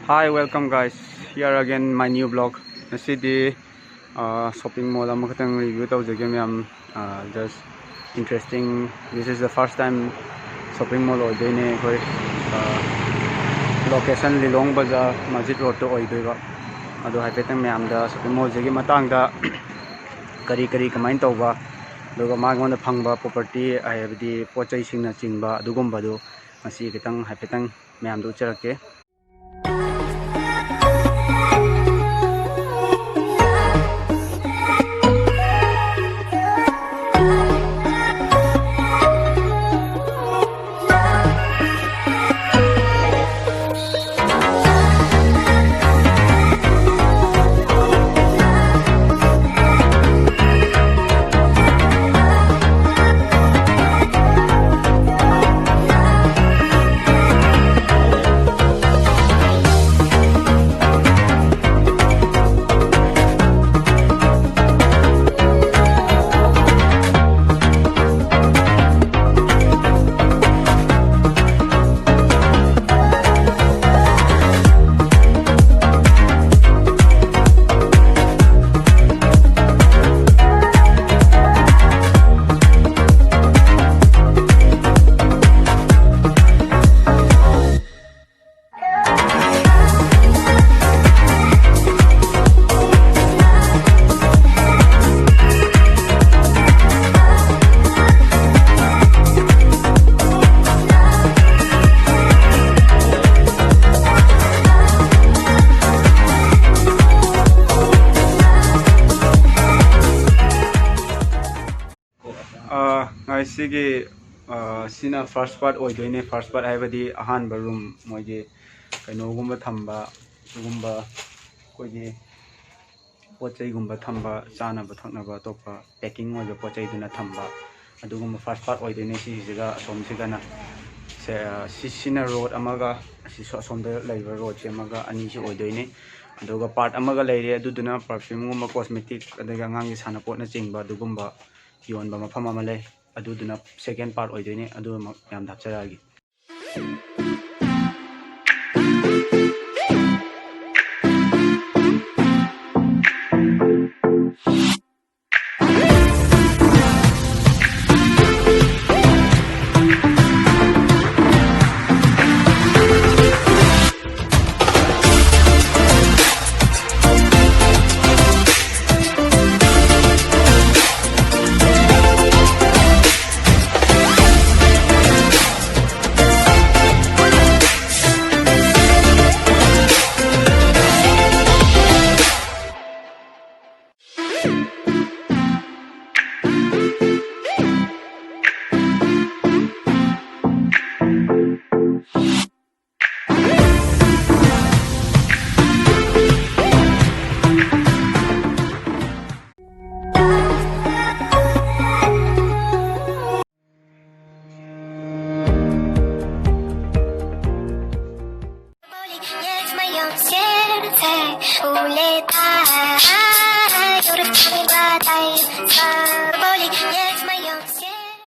Hi, welcome guys. Here again my new vlog. Nasidi shopping mall amakatang review tawjage ma'am. Just interesting. This is the first time shopping mall oidene koi location Lilong Bazaar Masjid Road to oidoiba. Ado haipetang ma'am da shopping mall jagi matang da kari kamain tawba aduga magonda phangba property ayabdi pochai singna chingba adugumba do masi kitang haipetang ma'am do charake. Sigi sina first part oidoine first part haibadi ahanba room moige kainogumba thamba gumba koige pochai gumba thamba chana ba thaknaba topa packing oiba pochai duna thamba adugumba first part oidoine si jiga som sigana sina road amaga si somda laiba road se amaga ani si oidoine aduga part amaga laire aduduna perfume gumba cosmetic adaga ngangi sana potna chingba adugumba yonba mafam ama lay aduduna second part oidoine adu yam dapcharagi. Scared attack, oh, let